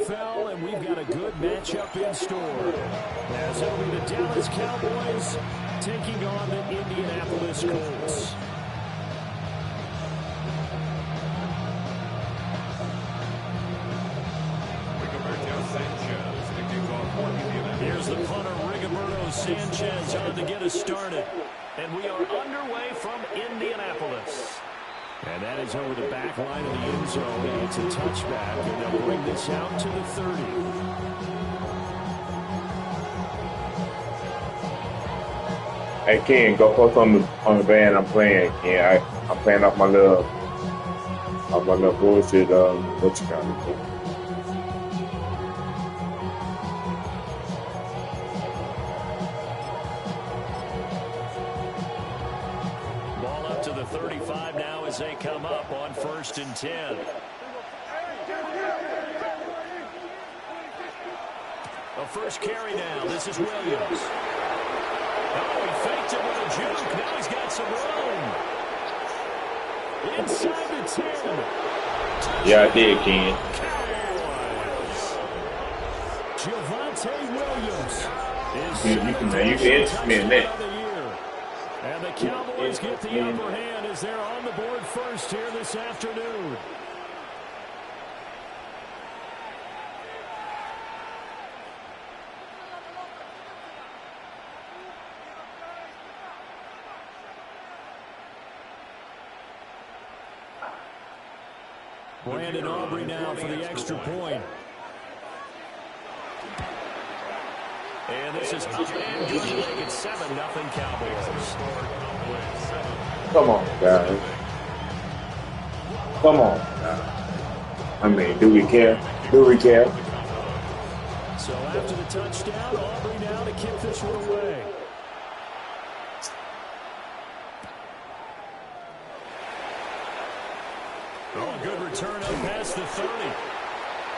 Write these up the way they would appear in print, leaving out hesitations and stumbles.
NFL, and we've got a good matchup in store. As it'll be the Dallas Cowboys taking on the Indianapolis Colts. Here's the punter, Rigoberto Sanchez, on to get us started. And we are underway from Indianapolis. And that is over the back line of the end zone. It's a touchback, and they'll bring this out to the 30. Hey, Ken, go post on the band I'm playing, Ken. I'm playing off my little bullshit, what you call it. The 35 now as they come up on 1st and 10. A first carry now. This is Williams. Oh, he faked it with a juke. Now he's got some room. Inside the 10. Yeah, I did, Ken. Javonte Williams You can instrument that. And the Cowboys get the upper hand as they're on the board first here this afternoon. Brandon Aubrey now for the extra point. And this is up and good to make it 7-0 Cowboys. Come on, guys. Come on, guys. I mean, do we care? Do we care? So after the touchdown, Aubrey now to kick this one away. Oh, a good return up past the 30.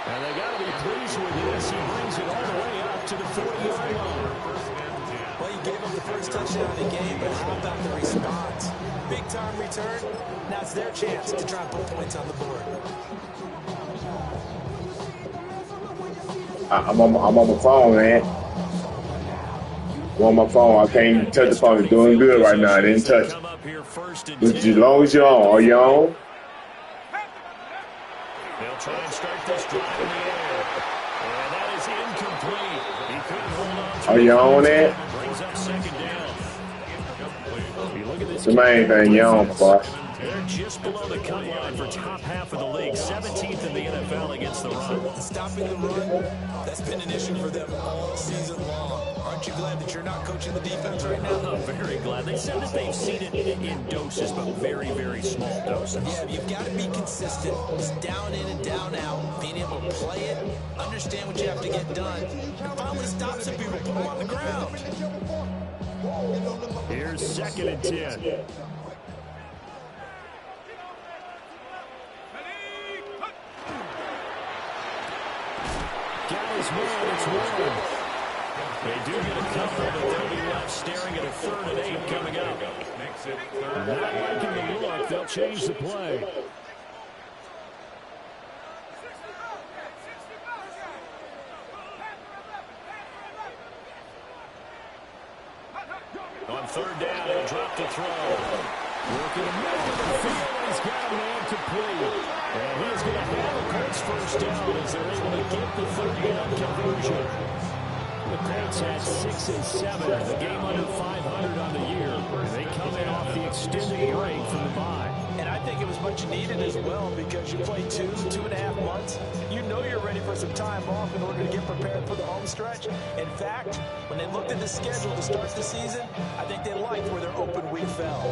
And they got to be pleased with this. He brings it all the way up to the 40-yard line. Well, you gave up the first touchdown of the game, but how about the response? Big-time return. Now it's their chance to try and put points on the board. I'm on my phone, man. I'm on my phone. I can't even touch the phone. It's doing good right now. I didn't touch it. As long as you're on. Are you on? They'll try and start this drive in the air. And that is incomplete. He couldn't hold on to Are you on it? Brings up 2nd down. You look at this. The main thing, you on, boy. They're just below the cut line for top half of the league. 17th in the NFL against the run. Stopping the run, that's been an issue for them all season long. Aren't you glad that you're not coaching the defense right now? I'm very glad. They said that they've seen it in doses, but very, very small doses. Yeah, you've got to be consistent. It's down in and down out. Being able to play it, understand what you have to get done, and finally stop some people, put them on the ground. Here's 2nd and 10. Galley's man, it's one. They do get a couple, but they'll be left staring at a 3rd and 8 coming up. Not liking the look, they'll change the play. On 3rd down, he'll drop the throw. Working the middle of the field, he's got a man complete. And he's going to have the Colts first down as they're able to get the 3rd down conversion. The Colts had 6 and 7, the game under 500 on the year. They come in off the extended break from the bye. And I think it was much needed as well because you play 2.5 months. You know you're ready for some time off in order to get prepared for the home stretch. In fact, when they looked at the schedule to start the season, I think they liked where their open week fell.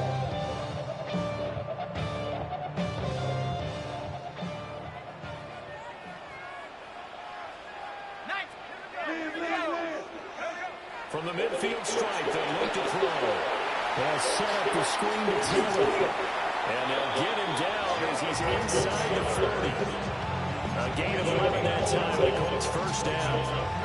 From the midfield stripe, they look to throw. They'll set up the screen to Taylor. And they'll get him down as he's inside the 40. A gain of 11 that time. The Colts it's first down.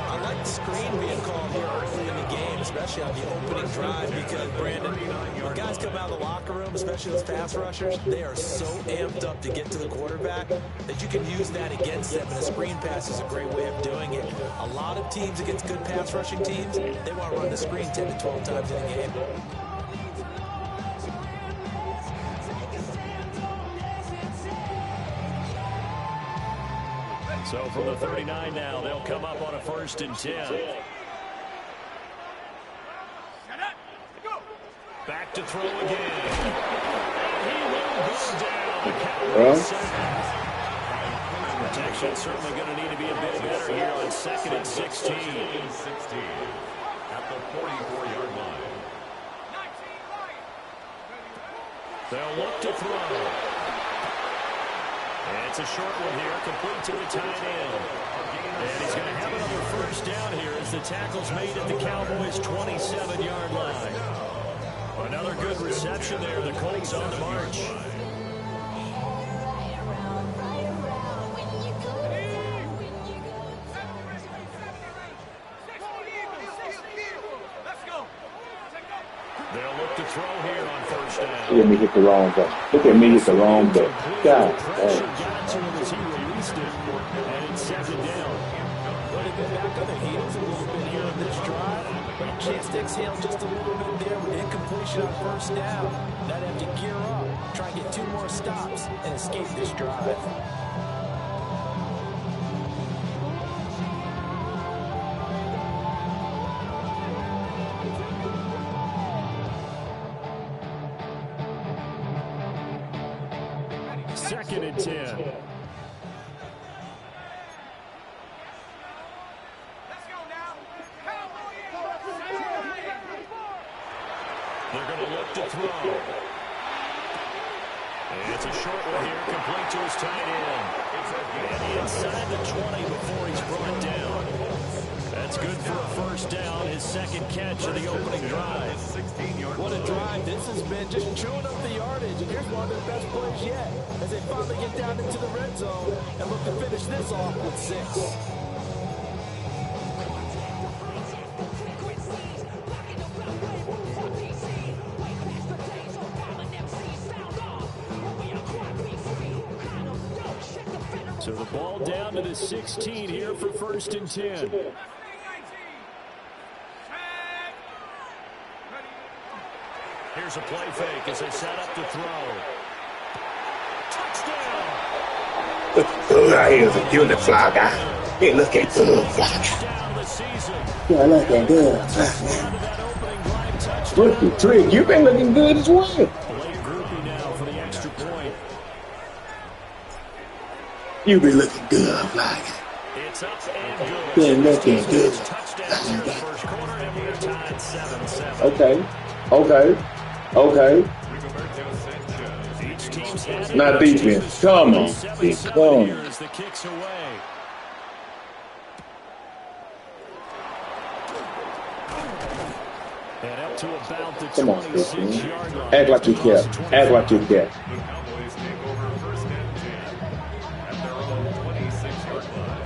I like the screen being called here early in the game, especially on the opening drive, because, Brandon, when guys come out of the locker room, especially those pass rushers, they are so amped up to get to the quarterback that you can use that against them, and a screen pass is a great way of doing it. A lot of teams against good pass rushing teams, they want to run the screen 10 to 12 times in a game. So from the 39 now, they'll come up on a 1st and 10. Back to throw again. He will go down. Protection certainly going to need to be a bit better here on 2nd and 16. At the 44-yard line. They'll look to throw. And it's a short one here, complete to the tight end. And he's going to have another first down here as the tackle's made at the Cowboys' 27-yard line. Another good reception there. The Colts on the march. They'll look to throw here on 1st down. Look at me hit the wrong button. Look at me hit the wrong button. God. Pressure got to him as he released it. And it's 2nd down. Well, they've been back on their heels a little bit here on this drive, but a chance to exhale just a little bit there with incompletion on 1st down. Now they have to gear up, try and get 2 more stops, and escape this drive. Second and 10. They're going to look to throw. And it's a short one here, complete to his tight end. And inside the 20 before he's brought down. That's good for a first down, his 2nd catch of the opening drive. What a drive this has been, just chewing up the yardage. And here's one of their best plays yet, as they finally get down into the red zone and look to finish this off with 6. So the ball down to the 16 here for 1st and 10. Here's a play fake as they set up to throw. Touchdown! Here's a unit fly guy. Hey, look at good fly. Yeah, look at good. Look at Trick. You've been looking good as well. Late groupie now for the extra point. You been looking good, fly guy. It's up and good. Been looking good. Touchdown in the first quarter, and we're tied 7-7. Okay. Each team's had Not defense. Come on. Come. as the kicks away. And up to about the 26-yard line. Act like you care. Act like you care. The Cowboys take over 1st and 10 at their own 26-yard line.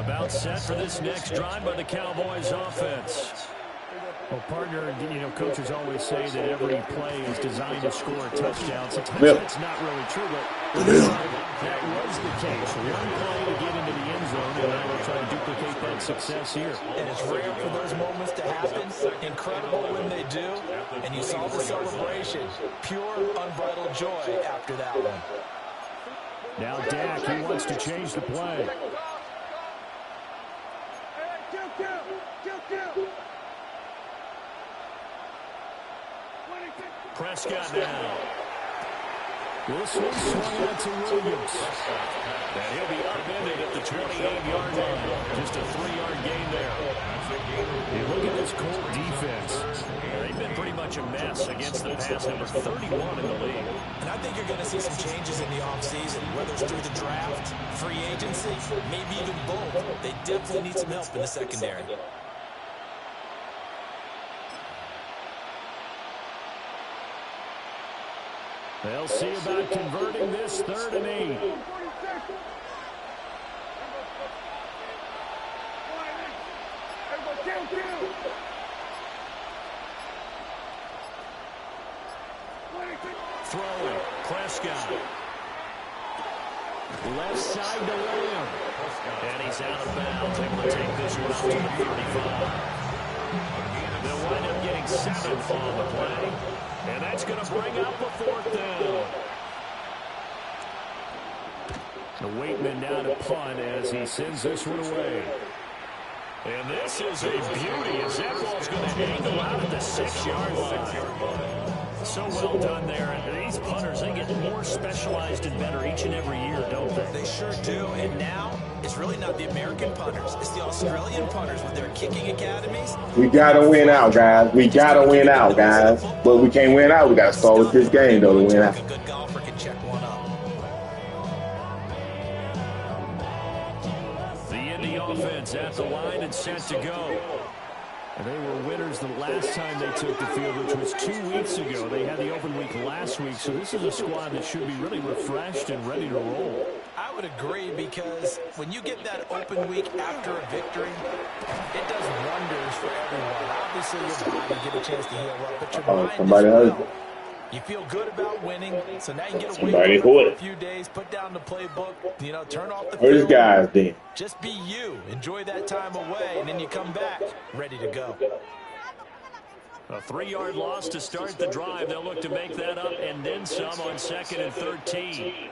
About set for this next drive by the Cowboys offense. Well, partner, coaches always say that every play is designed to score a touchdown. Sometimes that's not really true, but that was the case. One play to get into the end zone, and now we're trying to duplicate that success here. And it's rare for those moments to happen. Incredible when they do. And you saw the celebration. Pure, unbridled joy after that one. Now Dak, he wants to change the play. Prescott now. This one swung out to Williams. And he'll be upended at the 28-yard line. Just a 3-yard gain there. You look at this Colt defense. They've been pretty much a mess against the pass, number 31 in the league. And I think you're going to see some changes in the offseason, whether it's through the draft, free agency, maybe even both. They definitely need some help in the secondary. They'll see about converting this 3rd and 8. Throwing, Prescott. Left side to Williams. And he's out of bounds, able to take this one up to the 35. They'll wind up getting 7 on the play. And that's going to bring up a 4th down. The Waitman down to punt as he sends this one away. And this is a beauty as that ball's going to angle out at the 6-yard line. So well done there. And these punters, they get more specialized and better each and every year, don't they? They sure do. And now, it's really not the American punters. It's the Australian punters with their kicking academies. We got to win out, guys. We got to win out, guys. But we can't win out. We got to start with this game, though, to win out. A good golfer can check one up. The Indy offense at the line and set to go. And they were winners the last time they took the field, which was 2 weeks ago. They had the open week last week, so this is a squad that should be really refreshed and ready to roll. I would agree, because when you get that open week after a victory, it does wonders for everyone. Obviously, your body get a chance to heal up, but your mind somebody as well. hurt. You feel good about winning, so now you get away Somebody for hurt. a few days, put down the playbook, turn off the Where's field. guys then? Just be you. Enjoy that time away, and then you come back ready to go. A 3-yard loss to start the drive. They'll look to make that up and then some on 2nd and 13.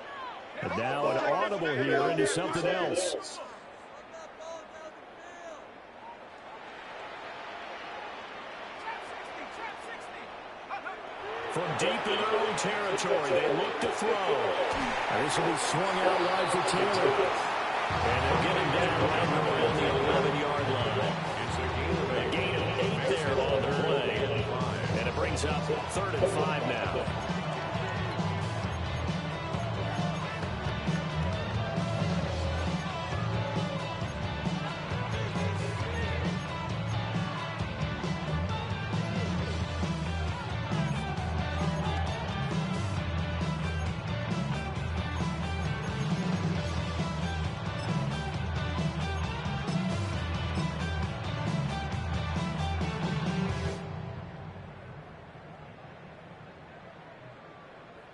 And now an audible here into something else. From deep in their own territory, they look to throw. And this will be swung out wide for Taylor. And they'll get him down right around the 11-yard line. A gain of 8 there on the play. And it brings up 3rd and 5 now.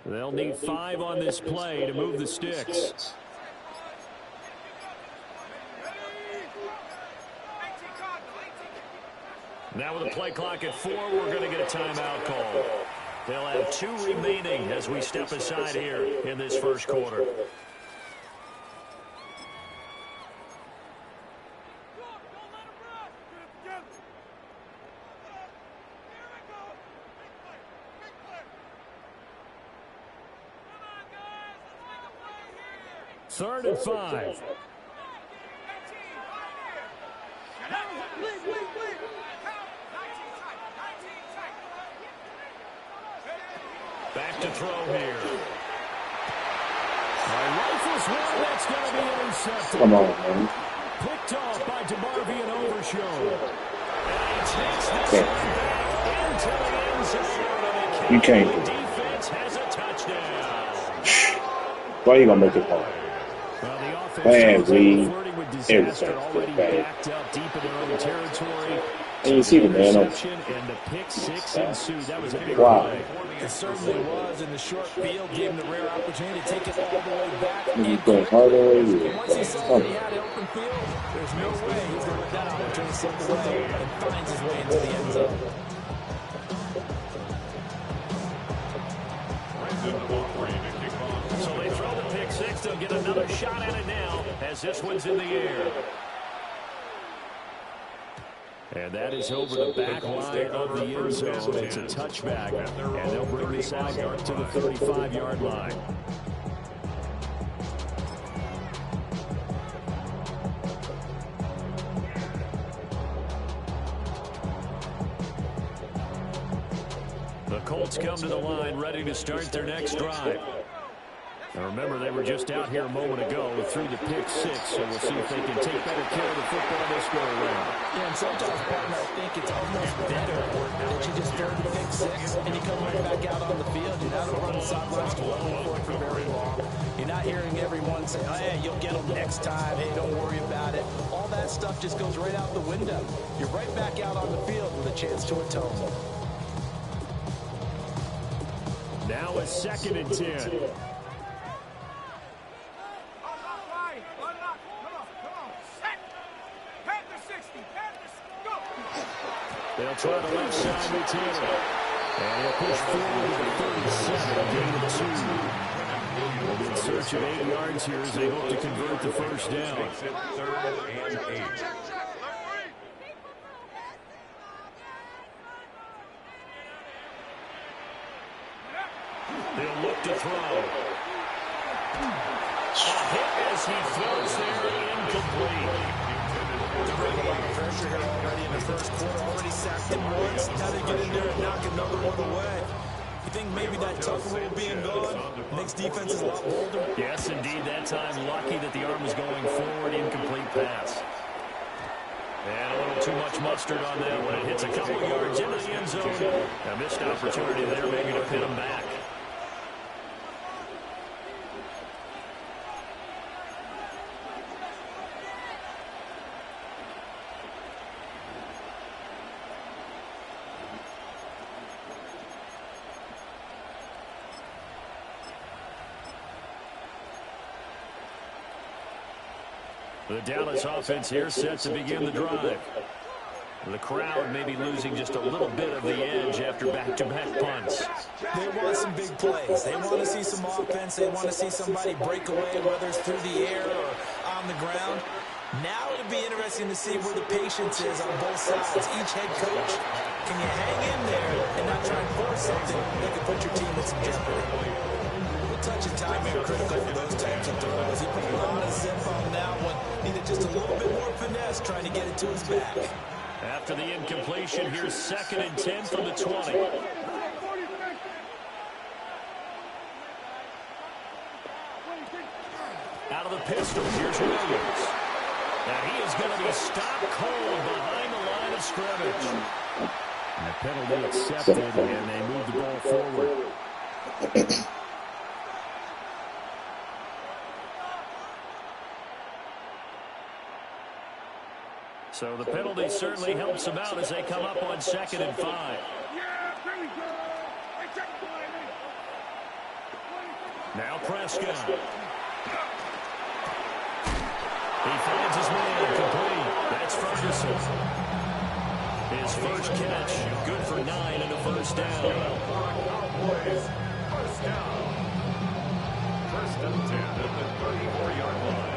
They'll need 5 on this play to move the sticks. Now with the play clock at 4, we're going to get a timeout call. They'll have 2 remaining as we step aside here in this first quarter. Third and 5. Back to throw here. Rifles one, that's going to be intercepted. Come on, man. Picked off by DeMarvion Overshown. And he takes this one back into the end zone. You can't do it. Defense has a touchdown. Why are you going to make it hard? Well, the offense Man, was we flirting with disaster, everything already bad. backed up deep in their own territory. And you see the man on. Interception and the pick 6 ensued. That was a big Wow. play. It certainly was, in the short field, gave him the rare opportunity to take it all the way back. You going harder way you And once he saw that he had an open field, there's no way he's going to let that opportunity slip away, and finds his way into the end zone. So they throw the pick 6. They'll get another shot at it now as this one's in the air. And that is over the back line of the end zone. It's a touchback, and they'll bring this out to the 35-yard line. The Colts come to the line ready to start their next drive. Now remember, they were just out here a moment ago through the pick 6, so we'll see if they can take better care of the football this go around. Yeah, and sometimes, partner, I think it's almost better that you just throw the pick 6, and you come right back out on the field. You're not over on the sidelines dwelling for it for very long. You're not hearing everyone say, oh, hey, you'll get them next time. Hey, don't worry about it. All that stuff just goes right out the window. You're right back out on the field with a chance to atone. Now a 2nd and 10. They'll try the left side with Taylor. And he'll push forward to the 37, gain of 2. They'll be in search of 8 yards here as they hope to convert the first down. Makes it 3rd and 8. They'll look to throw. A hit as he throws there, incomplete. Bring a lot of pressure here already in the first quarter. Already sacked him once. Now they get in there and knock another one away. You think maybe that tough rule being gone makes defenses a lot bolder? Yes, indeed. That time, lucky that the arm was going forward. Incomplete pass. And a little too much mustard on that one. It hits a couple yards into the end zone. A missed opportunity there maybe to pin him back. The Dallas offense here set to begin the drive. The crowd may be losing just a little bit of the edge after back-to-back punts. They want some big plays. They want to see some offense. They want to see somebody break away, whether it's through the air or on the ground. Now it'll be interesting to see where the patience is on both sides. Each head coach, can you hang in there and not try and force something that could put your team in some jeopardy? Touch and timing are critical for those types of throws. He put a lot of zip on that one. Needed just a little bit more finesse trying to get it to his back. After the incompletion, here's 2nd and 10 from the 20. Out of the pistol, here's Williams. Now he is going to be stopped cold behind the line of scrimmage. And the penalty accepted, and they move the ball forward. So the penalty certainly helps them out as they come up on 2nd and 5. Now Prescott. He finds his man complete. That's Ferguson. His first catch, good for 9 and a first down. First down. 1st and 10 at the 34-yard line.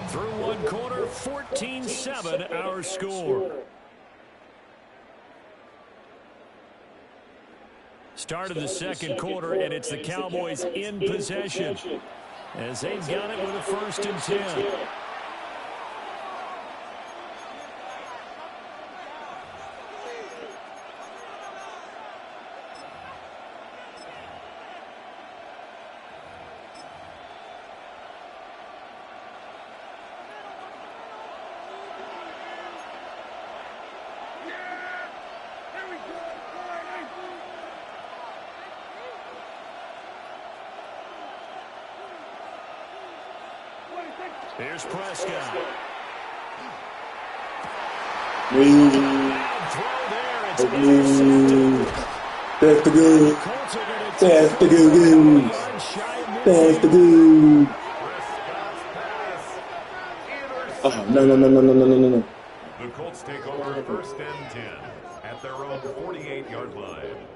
Through one quarter, 14-7 our score. Start of the second quarter, and it's the Cowboys in possession as they've got it with a 1st and 10. Here's Prescott. That's the good. That's the good. That's the good. Oh, no. The Colts take over 1st and 10 at their own 48-yard line.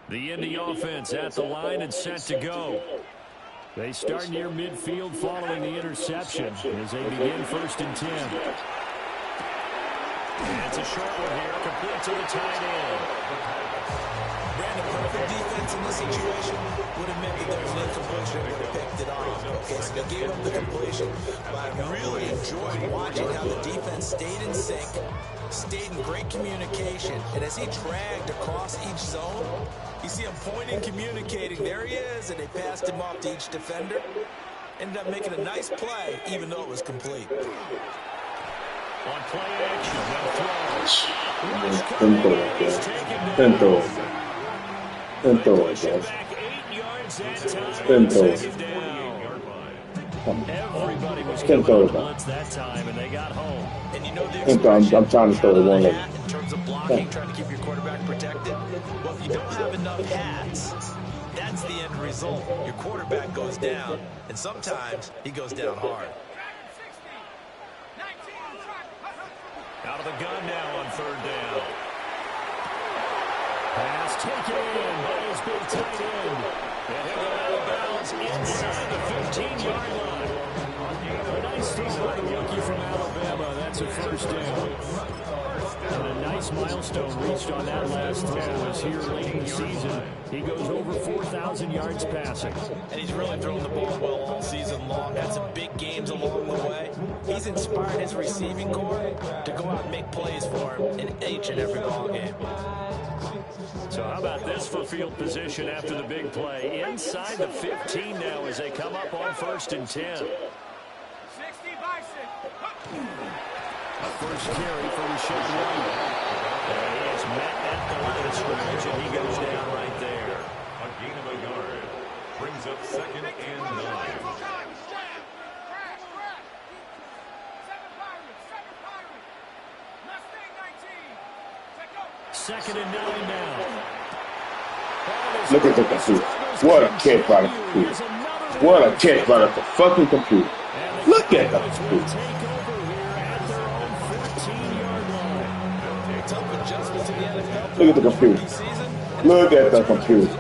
The Indy offense at the line and set to go. They start near midfield following the interception as they begin 1st and 10. And it's a short one here, complete to the tight end. ran a perfect defense in this situation, would have meant that there was an incompletion that would have picked it off. Okay, so they gave up the completion. But I really enjoyed watching how the defense stayed in sync, stayed in great communication, and as he dragged across each zone, you see him pointing, communicating. There he is, and they passed him off to each defender. Ended up making a nice play, even though it was complete. On play action, they'll throw. Everybody was coming on blitz that time, and they got home. And you know I'm trying to throw the one leg. in terms of blocking, trying to keep your quarterback protected. Well, if you don't have enough hats, that's the end result. Your quarterback goes down, and sometimes he goes down hard. Out of the gun now on third down. Pass taken in by his big tight end. And he'll go out of bounds inside the 15-yard line. A nice throw by the rookie from Alabama. That's a first down. And a nice milestone reached on that last throw as here late in the season, he goes over 4,000 yards passing. And he's really thrown the ball well all season long. Had some big games along the way. He's inspired his receiving corps to go out and make plays for him in each and every ball game. So how about this for field position after the big play? Inside the 15 now as they come up on 1st and 10. A first carry for Rashad White. And he is met at the line of scrimmage, and he goes down right there. A gain of a yard. Brings up 2nd and 9. Second and 9 now. Look at the computer. What a catch by the computer. What a catch by the fucking computer. Look at the computer. Look at the computer. Look at the computer.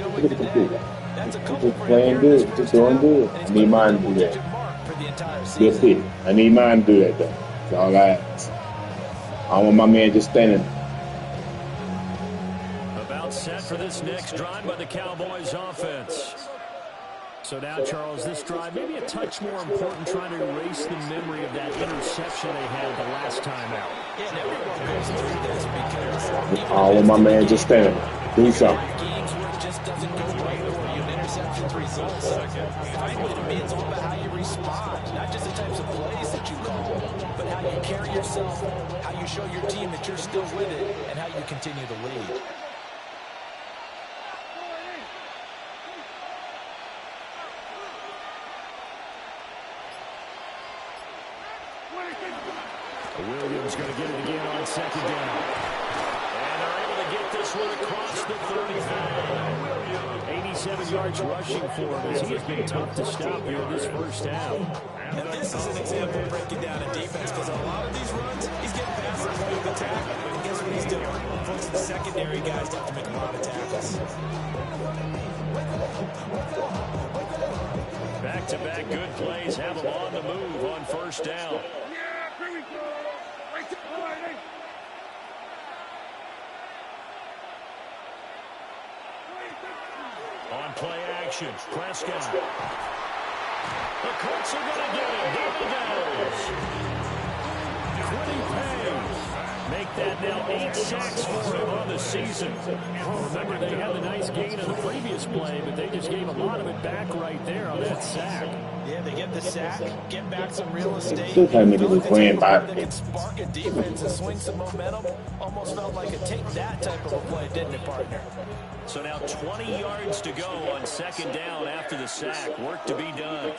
Look at the computer. Just playing good. Just doing good. I need mine to do that. That's it. I need mine to do that, though. That's all I ask. I want my man just standing. About set for this next drive by the Cowboys offense. So now, Charles, this drive maybe a touch more important, trying to erase the memory of that interception they had the last time out. Yeah, and everyone goes through this because I want my man just standing. Do something. games where it just doesn't go right for you, and interceptions results. Frankly, to me, it's all about how you respond, not just the types of plays that you call, but how you carry yourself, how you show your team that you're still with it, and how you continue to lead. Williams going to get it again on 2nd down. And they're able to get this one across the 35. 87 yards rushing for him as he has been tough to stop here this first half. And this is an example of breaking down a defense, because a lot of these runs, he's getting past the point of attack. And guess what he's doing? Forcing the secondary guys to have to make a lot of tackles. Back-to-back good plays have them on the move on 1st down. On play action, Prescott. The Colts are going to get him. There he goes. Quiddy Pay. Make that now 8 sacks for him on the season. Remember, they had a nice gain on the previous play, but they just gave a lot of it back right there on that sack. Yeah, they get the sack, get back some real estate. Still trying to make it playing by. That can spark a defense and swing some momentum. Almost felt like a take that type of a play, didn't it, partner? So now 20 yards to go on 2nd down after the sack. Work to be done.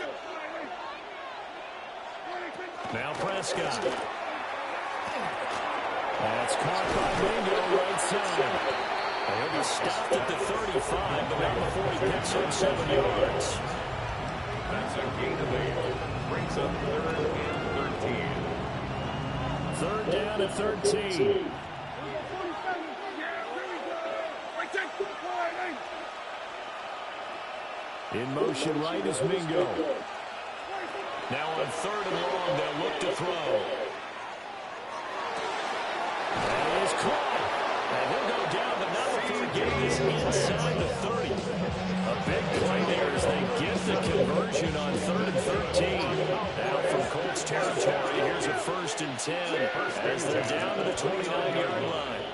Now Prescott. That's caught by Mingo right side. He'll be stopped at the 35, but not before he picks up 7 yards. That's a gain of 8. Brings up 3rd and 13. 3rd down at 13. In motion right is Mingo. Now on 3rd and long, they'll look to throw. That is caught. And he'll go down inside the 30. A big play there as they get the conversion on 3rd and 13. Now from Colts territory, here's a 1st and 10 as they're down to the 29-yard line.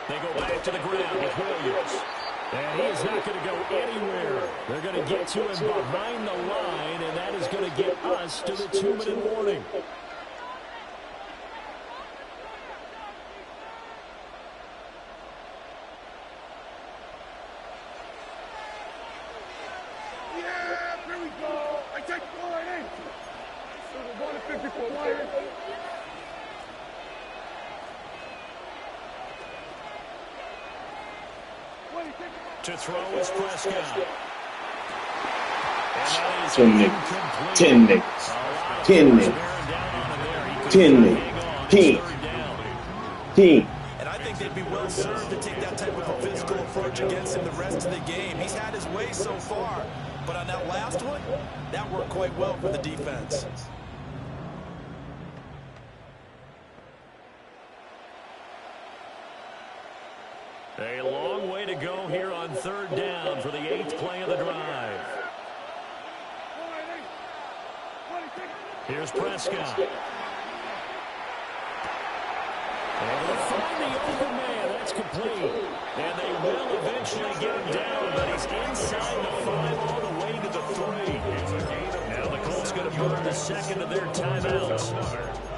They go back to the ground with Williams. And he is not going to go anywhere. They're going to get to him behind the line, and that is going to get us to the 2-minute warning. Yeah, here we go. I take the line in. So we're going to 54 wire. To throw is Prescott. 10 niggas. 10 niggas. 10 niggas. 10 niggas. 10. And I think they'd be well served to take that type of a physical approach against him the rest of the game. He's had his way so far, but on that last one, that worked quite well for the defense. A long way to go here on 3rd down for the 8th play of the drive. Here's Prescott. Able to find the open man. That's complete. And they will eventually get him down, but he's inside the 5 all the way to the 3. Now the Colts going to burn the 2nd of their timeouts.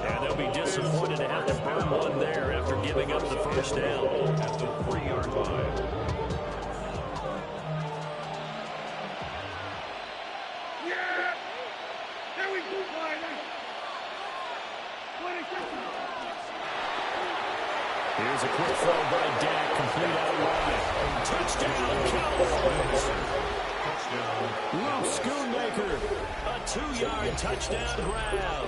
And they'll be disappointed to have to burn one there after giving up the 1st down. At the 3-yard line. Yeah! There we go, Friday. Here's a quick throw by Dak, complete out wide. Touchdown, Cowboys! Luke Schoonmaker, a 2-yard touchdown grab.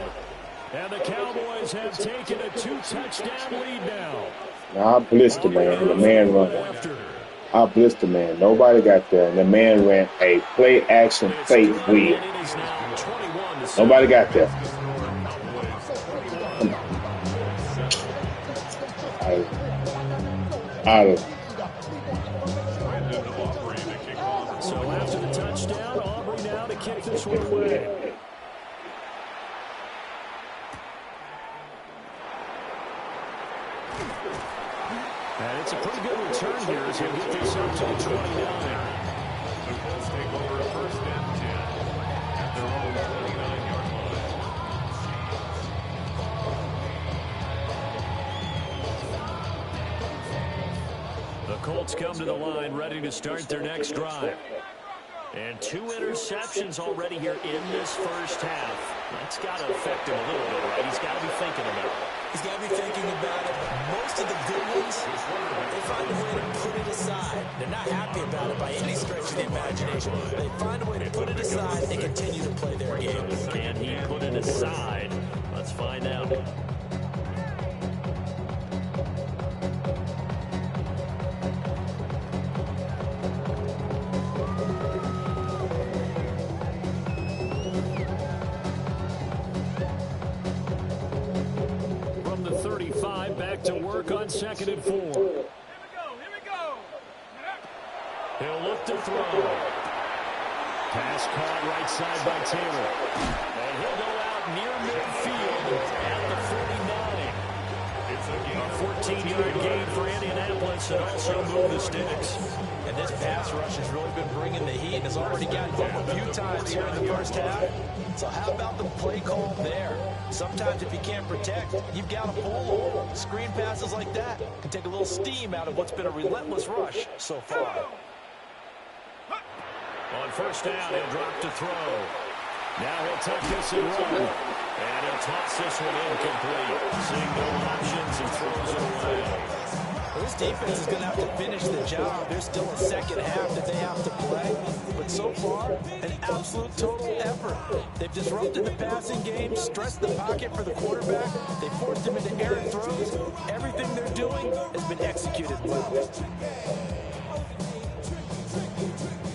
And the Cowboys have taken a 2-touchdown lead now. Now I blitzed the man. The man running. I blitzed the man. Nobody got there. And the man ran a play action fake wheel. Nobody got there. So after the touchdown, Aubrey now to kick this one away. And it's a pretty good return here as he'll get this up to the 29. The Colts take over 1st and 10 at their own 29-yard line. The Colts come to the line ready to start their next drive. And 2 interceptions already here in this 1st half. That's got to affect him a little bit, right? He's got to be thinking about it. He's got to be thinking about it. Most of the good ones, they find a way to put it aside. They're not happy about it by any stretch of the imagination. They find a way to put it aside and continue to play their game. Can he put it aside? Let's find out. Back to work on 2nd and 4. Here we go. He'll look to throw. Pass caught right side by Taylor. And he'll go out near midfield at the 49. A 14-yard gain for Indianapolis and also move the sticks. And this pass rush has really been bringing the heat and has already gotten home a few times here in the 1st half. So how about the play call there? Sometimes if you can't protect, you've got to pull. Screen passes like that can take a little steam out of what's been a relentless rush so far. On 1st down, he'll drop to throw. Now he'll tuck this and run. And he'll toss this one incomplete. Seeing no options and throws it away. Well, this defense is going to have to finish the job. There's still a 2nd half that they have to play. But so far, an absolute total effort. They've disrupted the passing game, stressed the pocket for the quarterback. They forced him into errant throws. Everything they're doing has been executed well.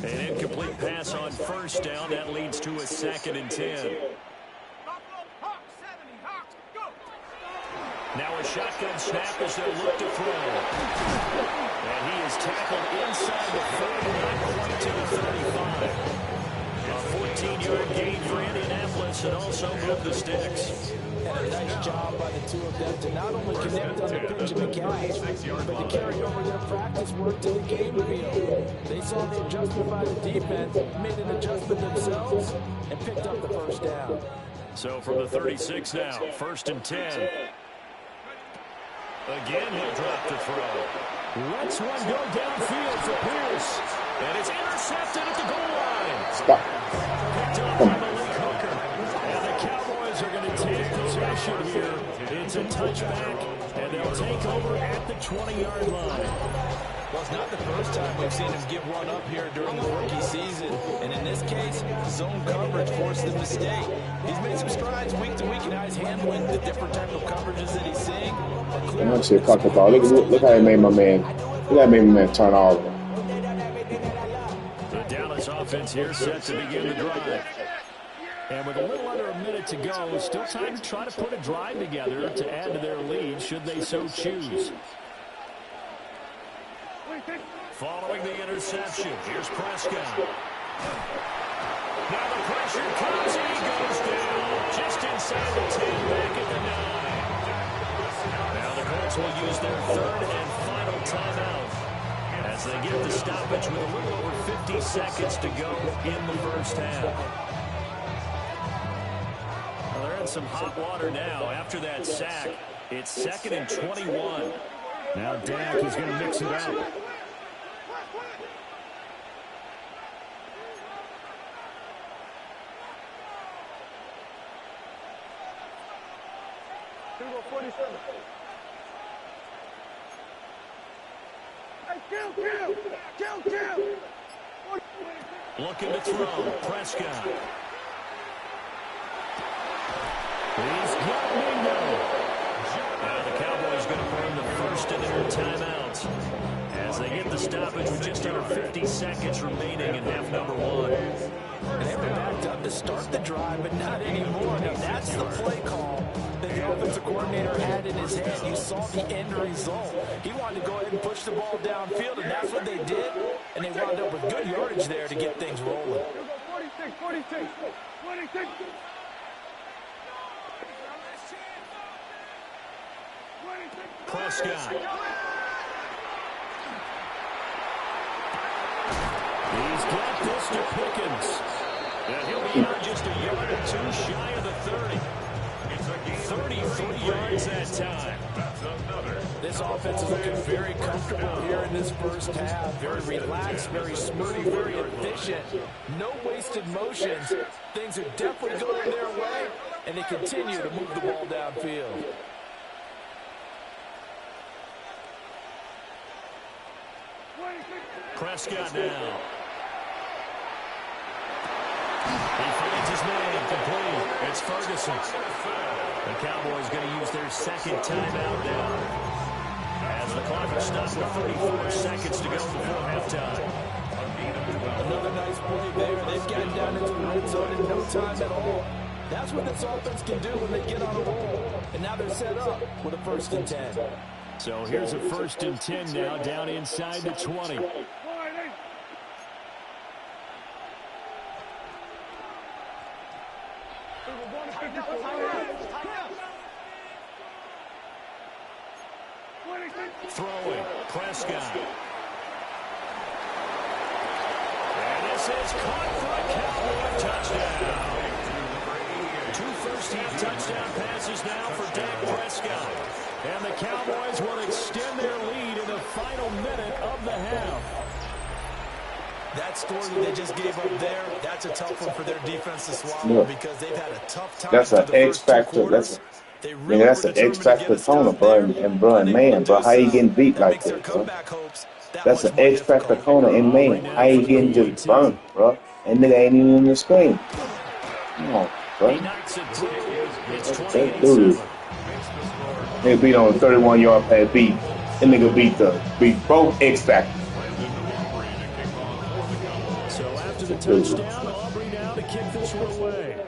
An incomplete pass on 1st down. That leads to a 2nd and 10. Now a shotgun snap as they look to throw. And he is tackled inside the 40, not quite to the 35. A 14-yard gain for Indianapolis and also moved the sticks. And a nice job by the two of them to not only connect on the pitch and the catch, but to carry over their practice work to the game field. They saw the adjustment by the defense, made an adjustment themselves, and picked up the first down. So from the 36 now, 1st and 10. Again, he'll drop to throw. Lets one go downfield for Pierce. And it's intercepted at the goal line. Stop. Picked up by Malik Hooker. And the Cowboys are going to take possession here. It's a touchback, and they'll take over at the 20-yard line. Well, it's not the first time we've seen him give one up here during the rookie season. And in this case, zone coverage forced him to stay. He's made some strides week to week, and now he's handling the different type of coverages that he's seeing. That shit caught the ball. Look how he made my man. Look how he made my man turn all over. The Dallas offense here set to begin the drive. And with a little under a minute to go, still time to try to put a drive together to add to their lead should they so choose. Following the interception, here's Prescott. Now the pressure comes and he goes down just inside the 10, back at the 9. Now the Colts will use their 3rd and final timeout as they get the stoppage with a little over 50 seconds to go in the first half. Well, they're in some hot water now after that sack. It's 2nd and 21. Now Dak is going to mix it up. Looking to throw, Prescott. He's got Mingo. Now the Cowboys going to burn the first of their timeouts as they get the stoppage with just under 50 seconds remaining in half number 1. And they were backed up to start the drive, but not anymore. Now that's the play call that the offensive coordinator had in his head. You saw the end result. He wanted to go ahead and push the ball downfield, and that's what they did. And they wound up with good yardage there to get things rolling. 46. Prescott. He's got this to Pickens. And he'll be out just a yard or two shy of the 30. 33 yards that time. This offense is looking very comfortable here in this first half. Very relaxed, very smooth, very efficient. No wasted motions. Things are definitely going their way, and they continue to move the ball downfield. Prescott now. He finds his man complete. It's Ferguson. The Cowboys going to use their 2nd timeout now as the clock is stopped with 34 seconds to go before halftime. Another nice play there. They've gotten down into the red zone in no time at all. That's what this offense can do when they get on a roll. And now they're set up with a 1st and 10. So here's a 1st and 10 now down inside the 20. Throwing, Prescott. And this is caught for a Cowboy touchdown. 2 first-half touchdown passes now for Dak Prescott. And the Cowboys will extend their lead in the final minute of the half. That score that they just gave up there, that's a tough one for their defense to swallow because they've had a tough time. That's an X factor. That's an X factor corner, bro. And man, bro, how you getting beat like that, bro? That's an X factor corner, and man, how you getting just burnt, bro? And nigga ain't even in the screen. Come on, bro. That dude. Nigga beat on a 31-yard pass beat. That nigga beat both X factors. So after the touchdown, Aubrey now to kick this one away.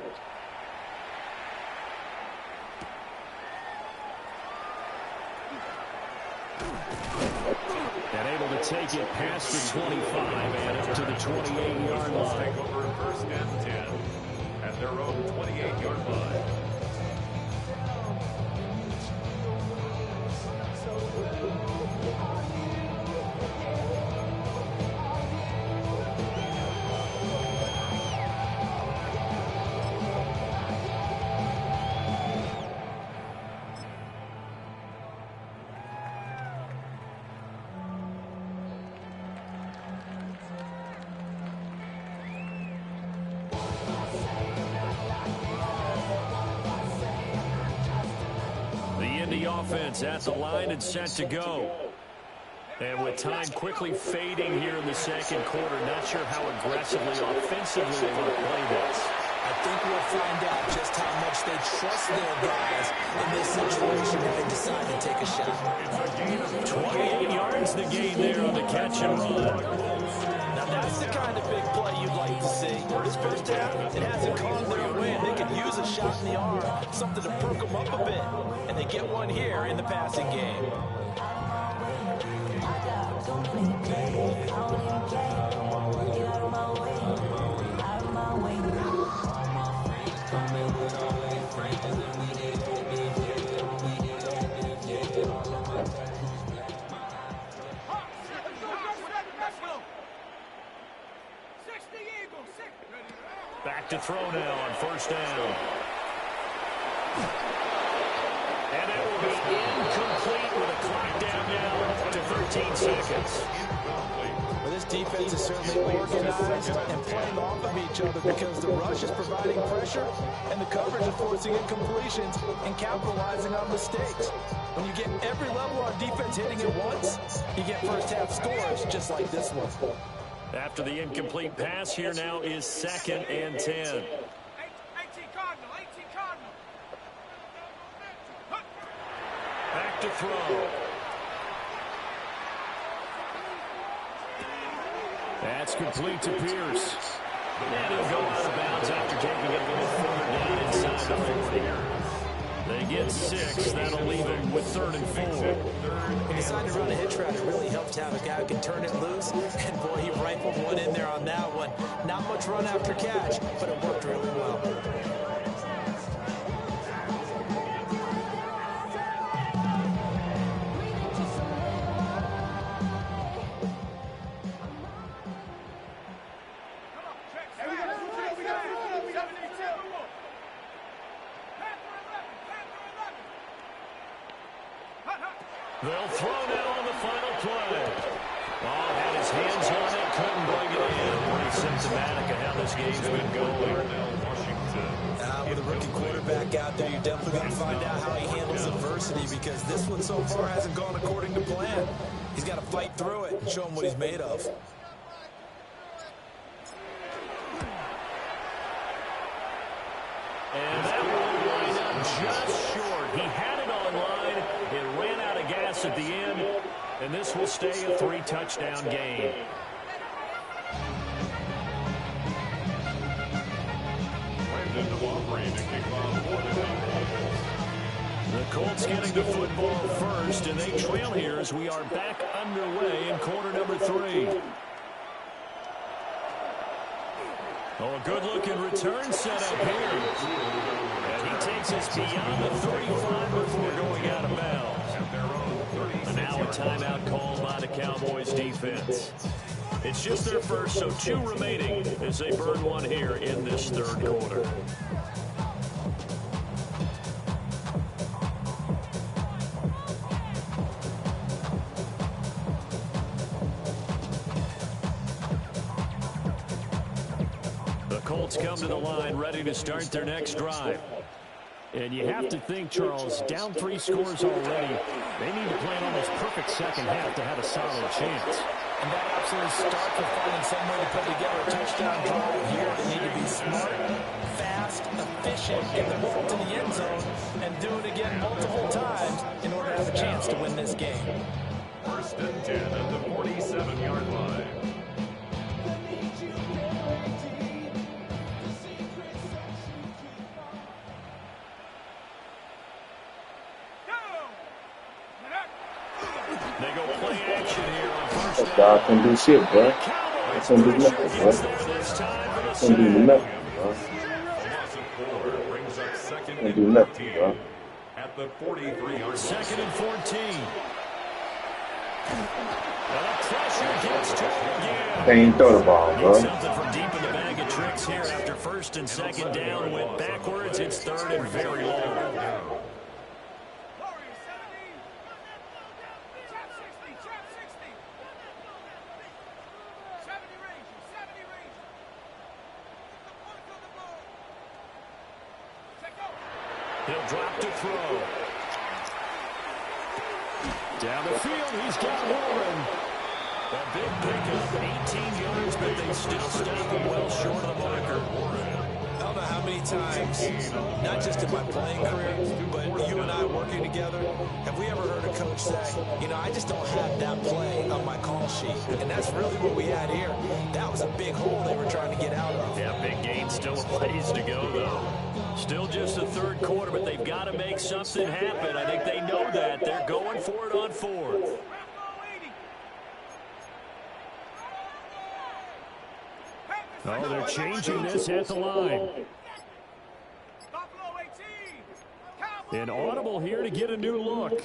take it past the 25 and up to the 28-yard line. Take over first and 10 at their own 28-yard line. Offense at the line and set to go. And with time quickly fading here in the second quarter, not sure how aggressively, offensively they want to play this. I think we'll find out just how much they trust their guys in this situation when they decide to take a shot. 28 yards the gain there on the catch and run. Now that's the kind of big play you'd like to see. This first half, it hasn't gone their way, and they could use a shot in the arm, something to perk them up a bit. And they get one here in the passing game. Back to throw now on first down. And it will be incomplete with a clock down now to 13 seconds. Well, this defense is certainly organized and playing off of each other because the rush is providing pressure and the coverage is forcing incompletions and capitalizing on mistakes. When you get every level on defense hitting at once, you get first half scores just like this one. After the incomplete pass, here now is 2nd and 10. 18 Cardinal, 18 Cardinal. Back to throw. That's complete to Pierce. And he'll go out of bounds after taking it a little further down inside the 40. They get 6. That'll leave them with 3rd and 4. When you decide to run a hitch route, it really helps to have a guy who can turn it loose. And, boy, he rifled one in there on that one. Not much run after catch, but it worked really well. They'll throw now on the final play. Oh, had his hands on it, couldn't bring it in. Pretty symptomatic of how this game's been going. With a rookie quarterback out there, you're definitely going to find out how he handles adversity because this one so far hasn't gone according to plan. He's got to fight through it and show him what he's made of. And that one lined up just short. He had it on line. It ran out of gas at the end. And this will stay a 3-touchdown game. The Colts getting the football first, and they trail here as we are back underway in quarter number 3. Oh, a good-looking return set up here. And he takes us beyond the 35 before going out of bounds. And now a timeout called by the Cowboys defense. It's just their first, so 2 remaining as they burn one here in this 3rd quarter. Colts come to the line ready to start their next drive. And you have to think, Charles, down 3 scores already. They need to play an almost perfect second half to have a solid chance. And that absolutely starts with finding some way to put together a touchdown drive here. They need to be smart, fast, efficient, get the ball to the end zone, and do it again multiple times in order to have a chance to win this game. 1st and 10 at the 47-yard line. They go play action here on 1st dog. Couldn't do shit, bro. I couldn't do nothing, bro. Couldn't do nothing, bro. Couldn't do nothing, bro. At the 43-yard line. 2nd and 14. And the pressure gets to him again. They ain't throw the ball, bro. Something from deep in the bag of tricks here after 1st and 2nd down. Went backwards. It's 3rd and very long. He'll drop to throw. Down the field, he's got Warren. A big pickup, 18 yards, but they still stop him well short of the marker. I don't know how many times, not just in my playing career, but you and I working together, have we ever heard a coach say, you know, I just don't have that play on my call sheet. And that's really what we had here. That was a big hole they were trying to get out of. Yeah, big gain, still a ways to go, though. Still just the 3rd quarter, but they've got to make something happen. I think they know that. They're going for it on 4th. Oh, they're changing this at the line. An audible here to get a new look.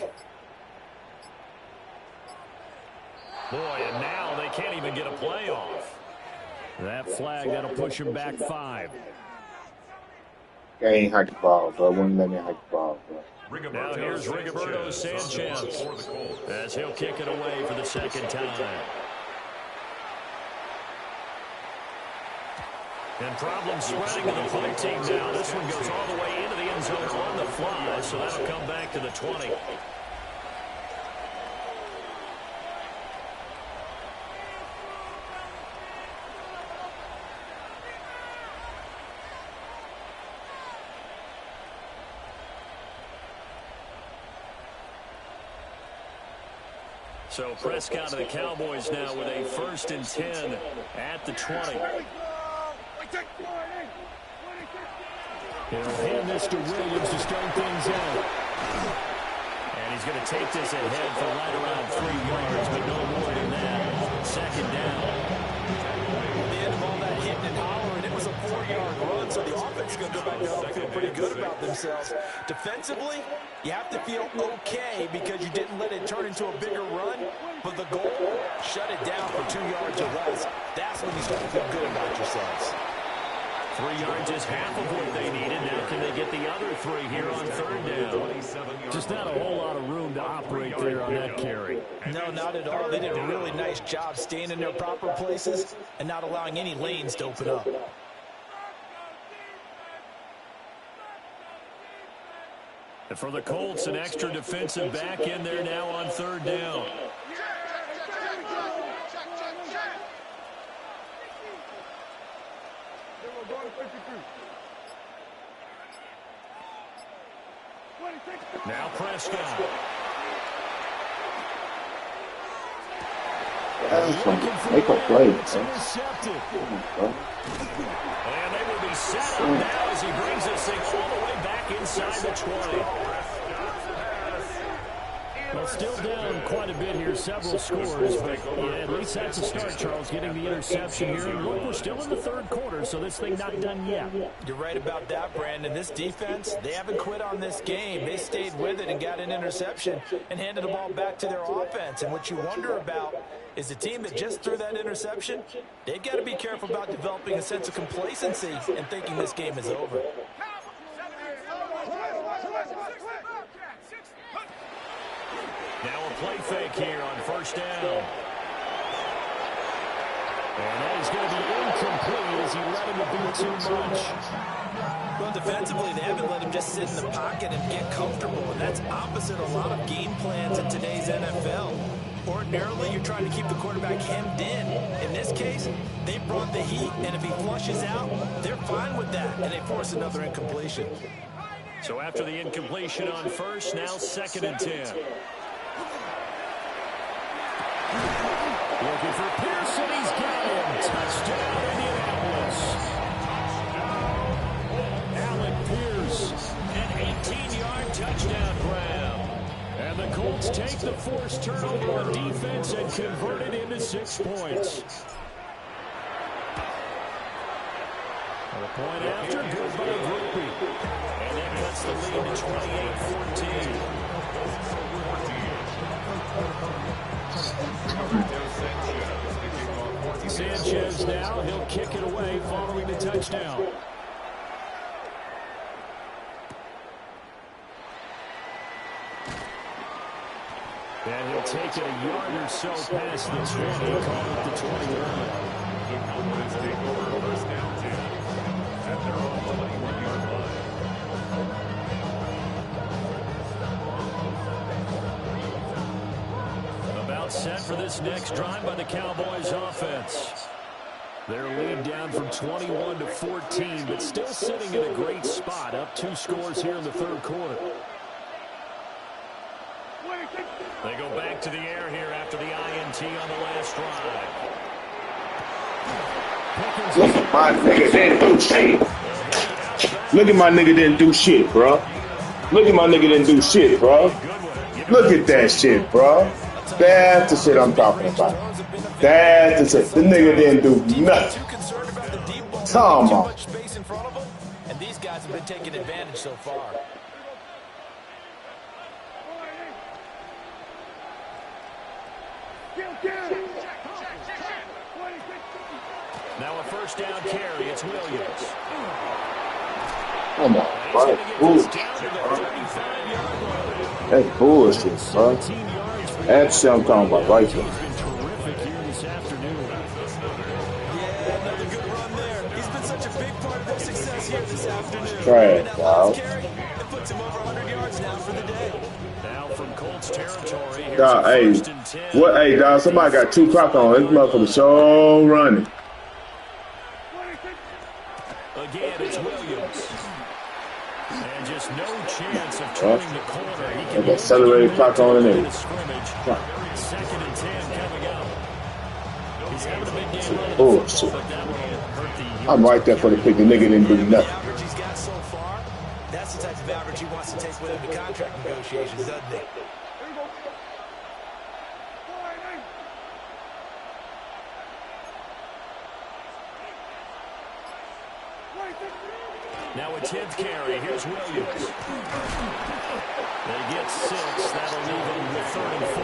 Boy, and now they can't even get a play off. That flag, that'll push him back 5. They ain't hike the ball, bro. Wouldn't let me hike the ball, bro. Now here's Rigoberto Sanchez as he'll kick it away for the 2nd time. And problems spreading to the punt team now. This one goes all the way into the end zone on the fly, so that'll come back to the 20. So Prescott of the Cowboys now with a 1st and 10 at the 20. He'll hand this to Williams to start things out. And he's going to take this ahead for right around 3 yards, but no more than that. 2nd down. At the end of all that hitting and hollering, it was a 4-yard run, so the offense is going to go back out and feel pretty good about themselves. Defensively, you have to feel okay because you didn't let it turn into a bigger run, but the goal, shut it down for 2 yards or less. That's when you start to feel good about yourselves. 3 yards is half of what they needed. Now can they get the other 3 here on 3rd down? Just not a whole lot of room to operate there on that carry. No, not at all. They did a really nice job staying in their proper places and not allowing any lanes to open up. And for the Colts, an extra defensive back in there now on 3rd down. Now Prescott. Make a play. Intercepted. And they will be set up now as he brings this thing all the way back inside the 20. Well, still down quite a bit here, several scores, but yeah, at least that's a start, Charles, getting the interception here. And look, we're still in the 3rd quarter, so this thing not done yet. You're right about that, Brandon. This defense, they haven't quit on this game. They stayed with it and got an interception and handed the ball back to their offense. And what you wonder about is the team that just threw that interception, they've got to be careful about developing a sense of complacency and thinking this game is over. Now a play fake here on 1st down. And that is going to be incomplete as he let him do too much. Well, defensively, they haven't let him just sit in the pocket and get comfortable, and that's opposite a lot of game plans in today's NFL. Ordinarily, you're trying to keep the quarterback hemmed in. In this case, they brought the heat, and if he flushes out, they're fine with that, and they force another incompletion. So after the incompletion on 1st, now 2nd and 10. Looking for Pearson, he's got him. Touchdown, Indianapolis. Alec Pierce, an 18-yard touchdown grab. And the Colts Cowboys take the forced turnover on defense and convert it into 6 points. A point after, good by Grupe. And that cuts the lead to 28-14. Sanchez now, he'll kick it away following the touchdown. And he'll take it a yard or so past the 20, call it the 21. The Cowboys take over first down 10 at their own 21-yard line. About set for this next drive by the Cowboys offense. Their lead down from 21 to 14, but still sitting in a great spot, up 2 scores here in the third quarter. They go back to the air here after the INT on the last drive. Look at my nigga didn't do shit. Look at my nigga didn't do shit, bro. Look at my nigga didn't do shit, bro. Look at that shit, bro. That's the shit I'm talking about. That's the shit. The nigga didn't do nothing. Come on. And these guys have been taking advantage so far. Now a first down carry. It's Williams. Come on, bro. That's bullshit, bro. That's what I'm talking about right there. He's been terrific here this afternoon. Yeah, another good run there. He's been such a big part of their success here this afternoon. Trash, dog. It puts him over 100 yards now for the day. Now from Colts territory. Here's Dog, hey, first and 10. what? Hey, dog, somebody got 2 clock on. This motherfucker so running. Again, it's Williams. And just no chance of turning the corner. He can accelerated clock on and everything. Second and 10 coming up. He's having a big game. Bullshit. I'm right there for the pick. The nigga didn't do nothing. The average he's got so far, that's the type of average he wants to take with him to contract negotiations, doesn't he? Now a 10th carry. Here's Williams. They get 6. That'll leave them with 3rd and 4.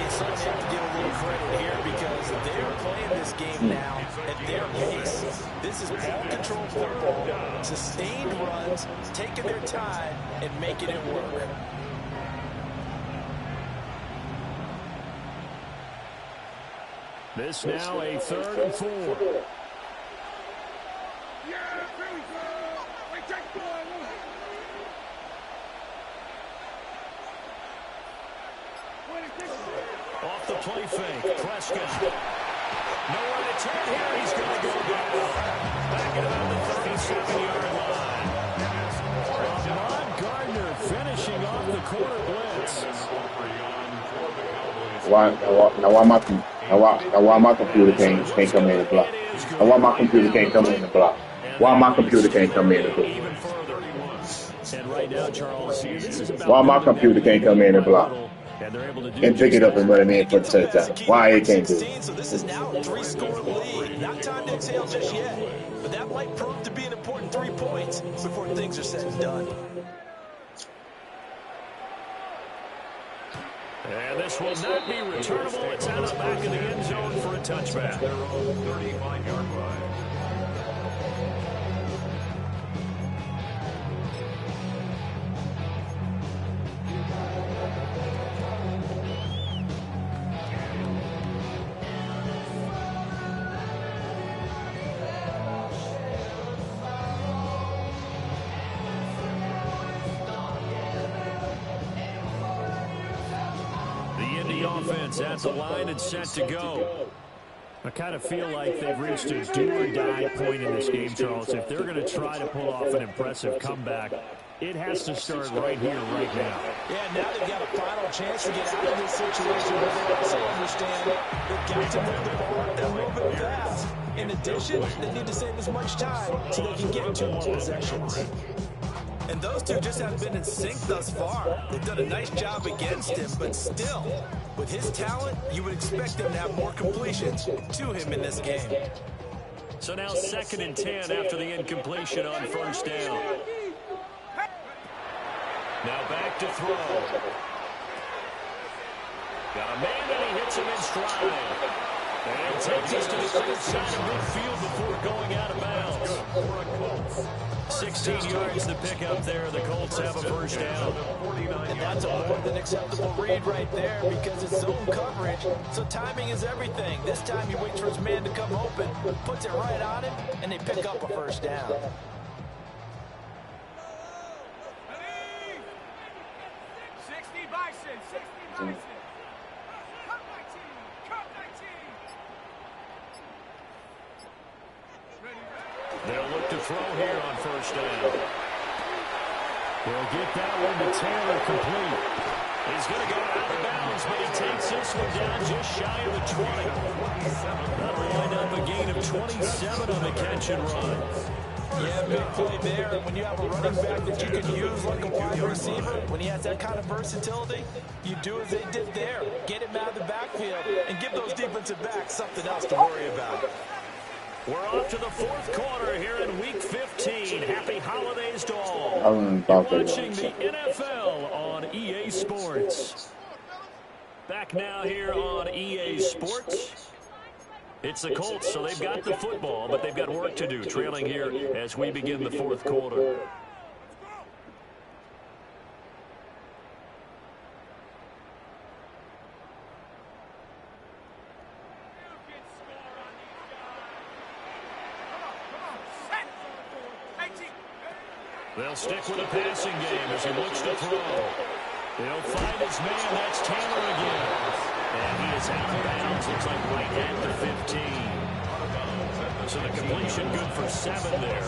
It's going to have to give a little credit here because they are playing this game now at their pace. This is ball control football, sustained runs, taking their time and making it work. This now a 3rd and 4. Off the play fake, Prescott. Nowhere to turn here. He's going to go down. Back at about the 37-yard line. Ahmad Gardner finishing off the corner blitz. Why my computer can't come in and block? And why my computer can't come in and block? Why my computer can't come in and block? And right now, Charles, this is about why my computer can't come in and block? And pick it up and run it in for the touchdown. Why it can't do it? So this is now a 3-score lead. Not time to exhale just yet, but that might prove to be an important 3 points before things are said and done. And this will not be returnable. It's out of back in the end zone for a touchback. Their own 35-yard line. Offense at the line and set to go. I kind of feel like they've reached a do-or-die point in this game, Charles. If they're going to try to pull off an impressive comeback, it has to start right here, right now. Yeah, now they've got a final chance to get out of this situation, but they also understand they've got to move the ball a little bit fast. In addition, they need to save as much time so they can get 2 more possessions. And those two just haven't been in sync thus far. They've done a nice job against him, but still, with his talent, you would expect them to have more completions to him in this game. So now 2nd and 10 after the incompletion on first down. Now back to throw. Got a man and he hits him in stride. And it takes us to the other side of midfield before going out of bounds. 16 yards to pick up there. The Colts have a first down. And that's a more than acceptable read right there because it's zone coverage, so timing is everything. This time he waits for his man to come open, puts it right on him, and they pick up a first down. They'll look to throw here on first down. They'll get that one to Taylor complete. He's going to go out of bounds, but he takes this one down just shy of the 20. That'll wind up a gain of 27 on the catch and run. Yeah, big play there. And when you have a running back that you can use like a wide receiver, when he has that kind of versatility, you do as they did there. Get him out of the backfield and give those defensive backs something else to worry about. We're off to the 4th quarter here in Week 15. Happy holidays to all. I'm watching the NFL on EA Sports. Back now here on EA Sports. It's the Colts, so they've got the football, but they've got work to do, trailing here as we begin the 4th quarter. They'll stick with a passing game as he looks to throw. He'll find his man. That's Taylor again. And he is out of bounds. Looks like right at the 15. So the completion good for 7 there.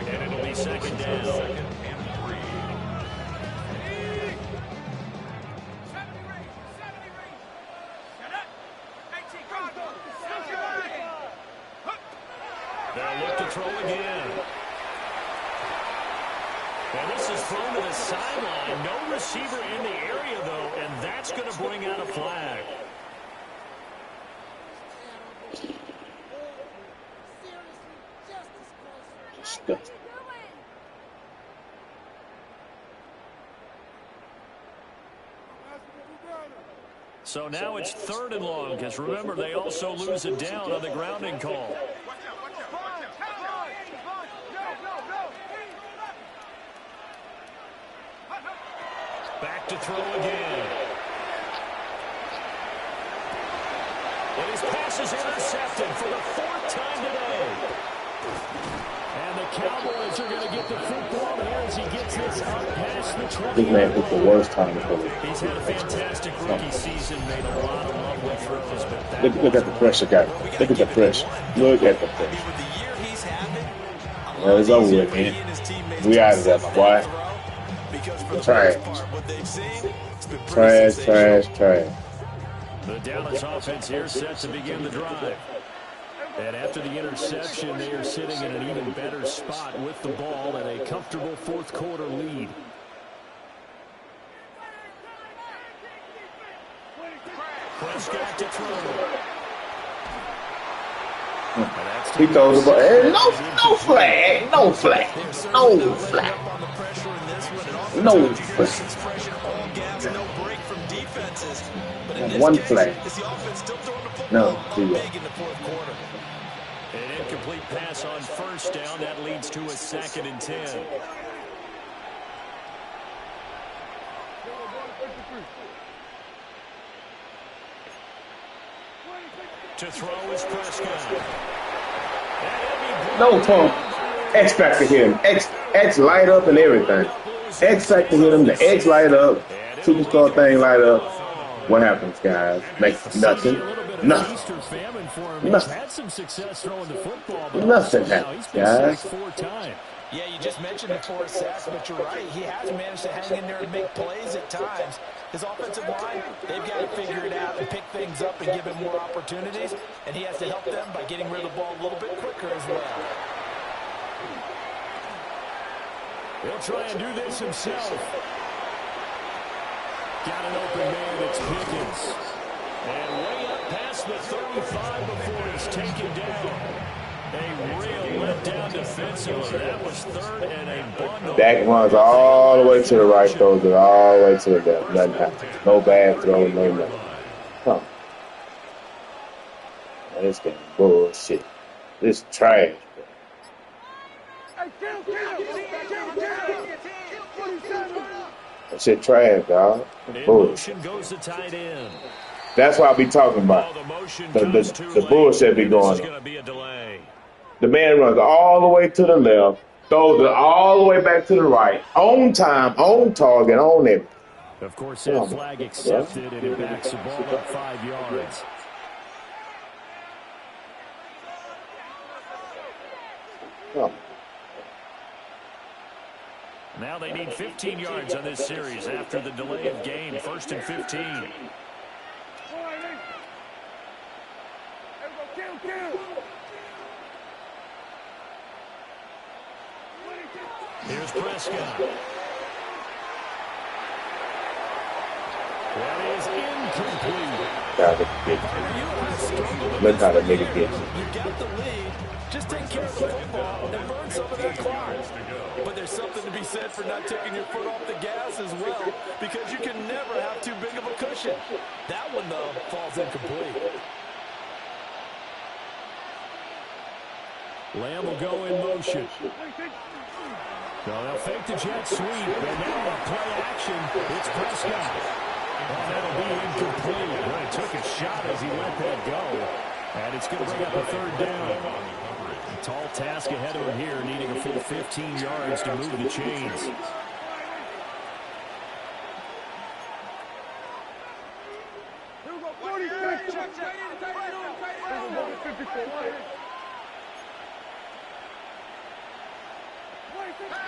And it'll be 2nd down. They'll look to throw again. And this is thrown to the sideline. No receiver in the area, though, and that's going to bring out a flag. So now it's 3rd and long, because remember, they also lose it down on the grounding call. Back to throw again. And his pass is intercepted for the 4th time today. And the Cowboys are going to get the football here as he gets this up past the 20. This man picked the worst time to play. He's had a fantastic rookie season, made a lot of lovely throws. But Look at the pressure, guy. Look at the pressure. Look at the pressure. Well, it's over with, man. We out of that, boy. Trash. The Dallas offense here set to begin the drive. And after the interception, they are sitting in an even better spot with the ball and a comfortable 4th quarter lead. Prescott to throw. He throws the ball. Hey, no flag. No flag. No flag. No flag. One flag. No. An incomplete pass on first down. That leads to a 2nd and 10. To throw is Prescott. No pump. X Factor hit him. X light up and everything. X Factor hit him. The X light up. Superstar thing light up. What happens, guys? Makes nothing. Nothing. Nothing happens, guys. Yeah, you just mentioned the 4 sacks, but you're right. He has managed to hang in there and make plays at times. His offensive line, they've got to figure it out and pick things up and give him more opportunities. And he has to help them by getting rid of the ball a little bit quicker as well. He'll try and do this himself. Got an open man. It's Pickens. And way up past the 35 before he's taken down. A real letdown defensively. That was third and a bundle. Dak runs all the way to the right, throws it all the way to the left. Nothing happens. No bad throw, no nothing. Huh. Man, this game bullshit. This trash. That shit trash, dog. Motion goes to tight end. That's what I be talking about. The bullshit be going on. The man runs all the way to the left, throws it all the way back to the right, on time, on target, on everything. Of course, that flag accepted, and it backs the ball up 5 yards. Now they need 15 yards on this series after the delay of game. 1st and 15. Here's Prescott. That is incomplete. Look how the nigga gets. You got the lead. Just take care of the football and burn some of that clock. But there's something to be said for not taking your foot off the gas as well, because you can never have too big of a cushion. That one, though, falls incomplete. Lamb will go in motion. So they'll fake the jet sweep, and now play action. It's Prescott. And that'll be incomplete. Well, he took a shot as he let that go. And it's going to bring up a 3rd down. A tall task ahead of him here, needing a full 15 yards to move the chains.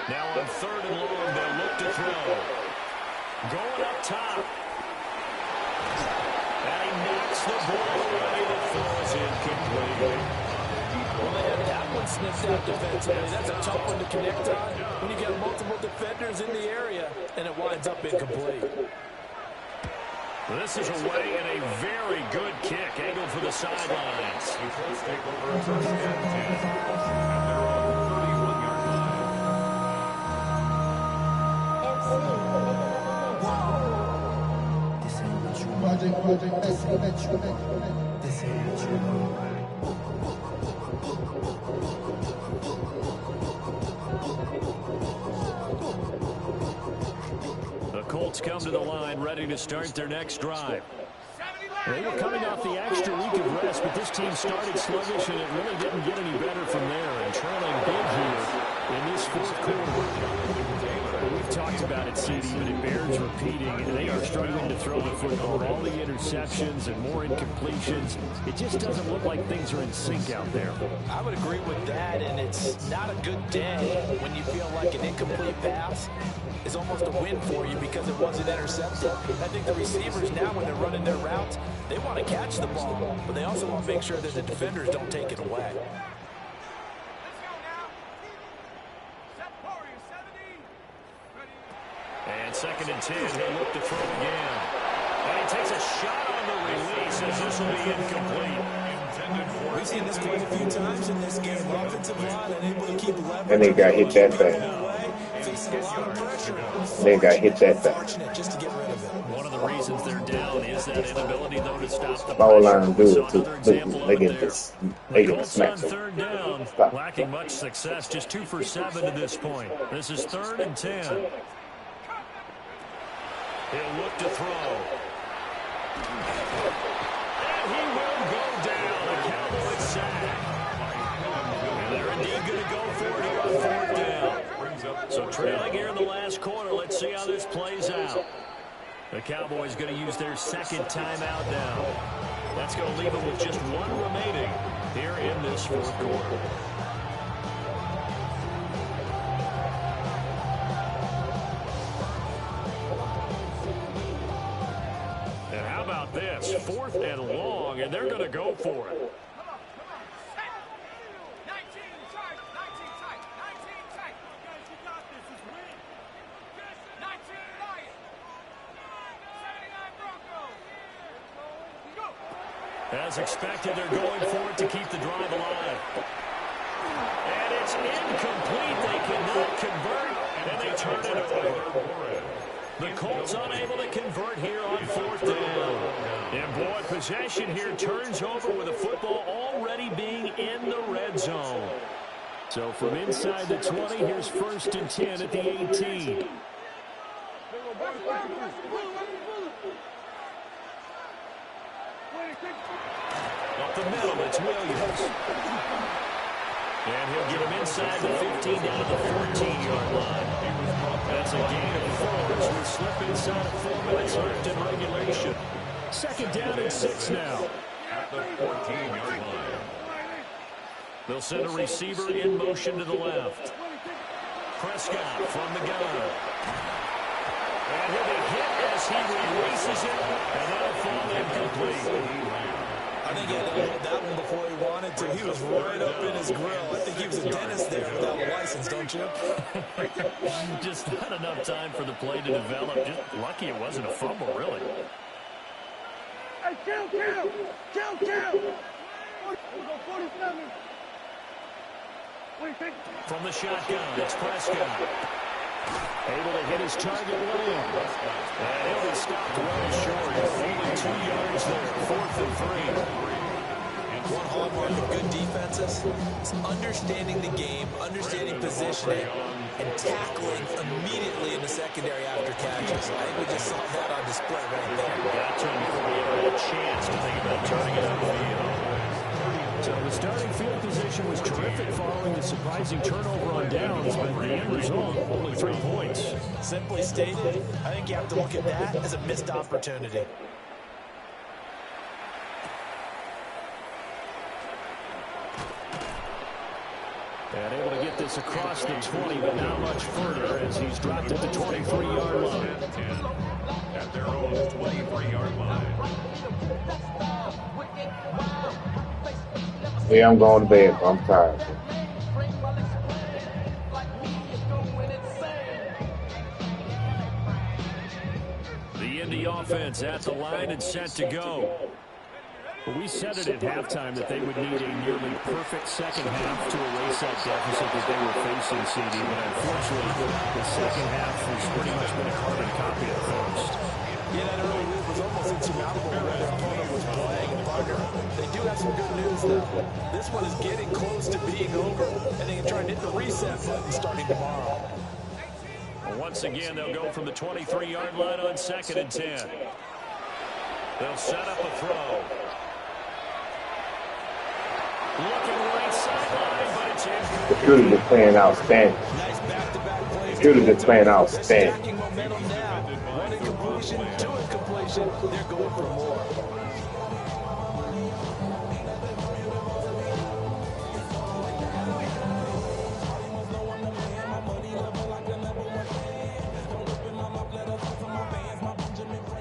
Now on 3rd and long, they'll look to throw. Going up top. And he knocks the ball away. The throw is incomplete. Well, man, that one sniffed out defensively. That's a tough one to connect on when you got multiple defenders in the area, and it winds up incomplete. This is away and a very good kick. Angled for the sidelines. The Colts take over 1st and 10 at their own 31-yard The Colts come to the line, ready to start their next drive. They were coming off the extra week of rest, but this team started sluggish, and it really didn't get any better from there. And trailing big here in this 4th quarter. We've talked about it, CD, but it bears repeating. They are struggling to throw the football. All the interceptions and more incompletions. It just doesn't look like things are in sync out there. I would agree with that, and it's not a good day when you feel like an incomplete pass is almost a win for you because it wasn't intercepted. I think the receivers now, when they're running their routes, they want to catch the ball, but they also want to make sure that the defenders don't take it away. And 2nd and 10, he'll look to throw again. And he takes a shot on the release as this will be incomplete. We've seen this quite a few times in this game. Offensive line unable to keep leverage. And they got hit that bad. They got hit that bad. One of the reasons they're down is that inability, though, to stop the Ball line do so it too. They get this. They get smacked. 3rd down, lacking much success. Just 2 for 7 to this point. This is 3rd and 10. He'll look to throw. And he will go down. A Cowboy sack. And they're indeed going to go for it here on 4th down. So trailing here in the last quarter. Let's see how this plays out. The Cowboys going to use their 2nd timeout now. That's going to leave them with just 1 remaining here in this 4th quarter. And how about this? 4th and long, and they're going to go for it. As expected, they're going for it to keep the drive alive. And it's incomplete. They cannot convert, and they turn it over. The Colts unable to convert here on 4th down. And boy, possession here turns over with the football already being in the red zone. So from inside the 20, here's 1st and 10 at the 18. Up the middle, it's Williams. And he'll get him inside the 15 down to the 14-yard line. That's a gain of 4 as we slip inside of 4 minutes left in regulation. 2nd down and 6 now. At the 14-yard line. They'll send a receiver in motion to the left. Prescott from the gun. And he'll be hit as he releases it, and that'll fall incomplete. I think he had to hold that one before he wanted to. He was right up in his grill. I think he was a dentist there without a license, don't you? Just not enough time for the play to develop. Just lucky it wasn't a fumble, really. Hey, kill! Kill! We'll go 47. What do you think? From the shotgun, it's Prescott. Able to hit his target lane. And he'll be stopped well short. Only 2 yards there. 4th and 3. One hallmark of good defenses is understanding the game, understanding positioning, and tackling immediately in the secondary after catches. I think we just saw that on display right there. Got to him before he ever had a chance to think about turning it over. So the starting field position was terrific following the surprising turnover on downs, but the end result, only 3 points. Simply stated, I think you have to look at that as a missed opportunity. And able to get this across the 20, but not much further as he's dropped at the 23-yard line. At their own 23-yard line. Yeah, I'm going to bed, bro. I'm tired. The Indy offense at the line and set to go. Well, we said it at halftime that they would need a nearly perfect second half to erase that deficit that they were facing, CD. But unfortunately, the second half has pretty much been a carbon copy of the first. Yeah, that early lead was almost insurmountable when their opponent was playing and Thunder. They do have some good news, though. This one is getting close to being over, and they can try and hit the reset button starting tomorrow. Well, once again, they'll go from the 23-yard line on 2nd and 10. They'll set up a throw. Looking right sideline, but it's in. The shooter just playing outstanding. Nice back-to-back plays. The shooter just playing outstanding. Stacking momentum now. One incompletion, 2 incompletion. They're going for more.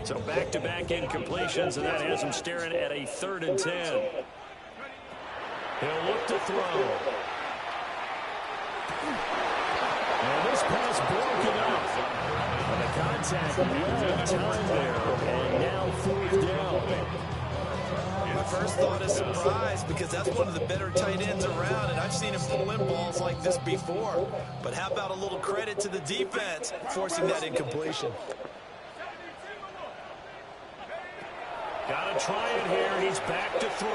So back-to-back incompletions, and that has him staring at a 3rd and 10. He'll look to throw. And this pass broken up. And the contact well timed there. And now 4th down. My first thought is surprise because that's one of the better tight ends around, and I've seen him pull in balls like this before. But how about a little credit to the defense forcing that incompletion? Got to try it here. He's back to throw.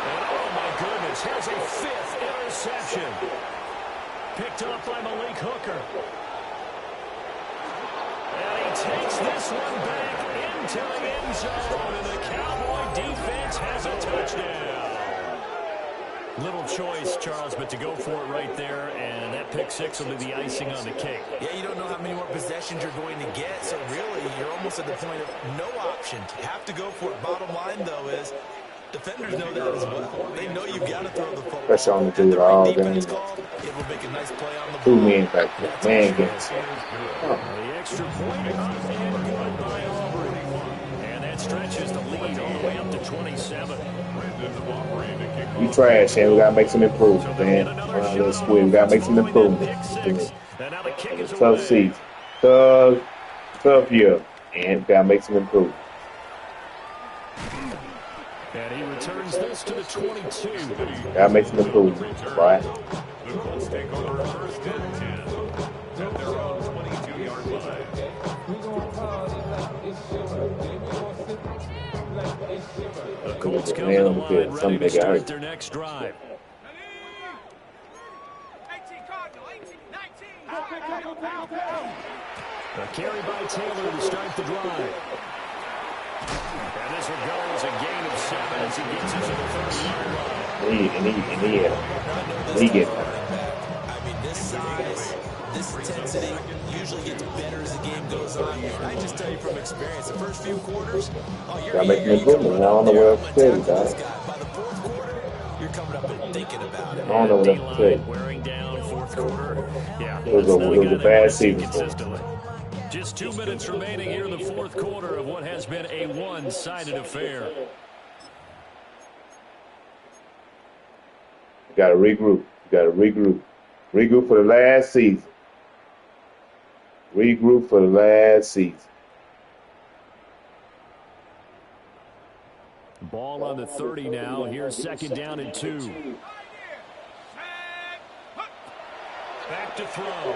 And oh, my goodness, here's a 5th interception. Picked up by Malik Hooker. And he takes this one back into the end zone, and the Cowboy defense has a touchdown. Little choice, Charles, but to go for it right there, and that pick 6 will be the icing on the cake. Yeah, you don't know how many more possessions you're going to get, so really you're almost at the point of no option. You have to go for it. Bottom line, though, is defenders know that as well. They know you've got to throw the football. Pressure on the dude all game. It will make a nice play on the ball. 2 men back there. Man gets. The extra point up and good by Aubrey. And that stretches the lead all the way up to 27. We trash, and we got to make some improvements, man. Let's win. We got to make some improvements. Tough season. Tough year. And we got to make some improvements. And he returns this to the 22. Gotta make some improvements, right? The Colts take over first and 10 at their own 22-yard line. The Colts come to the line ready to start their next drive. A carry by Taylor to start the drive. And this one goes a gain of 7 as he gets it to the 30-yard line. He gets I mean, this size, this intensity usually gets better as the game goes on. And I just tell you from experience, the first few quarters, gotta make an improvement. I don't know what else to tell you, guys. By the fourth quarter, you're coming up and thinking about it. I don't know what else to tell you. Wearing down fourth quarter. Yeah, It was a bad season for him. Just 2 minutes remaining here in the fourth quarter of what has been a one-sided affair. You got to regroup. Regroup for the last season. Regroup for the last season. Ball on the 30 now. Here's second down and 2. Back to throw.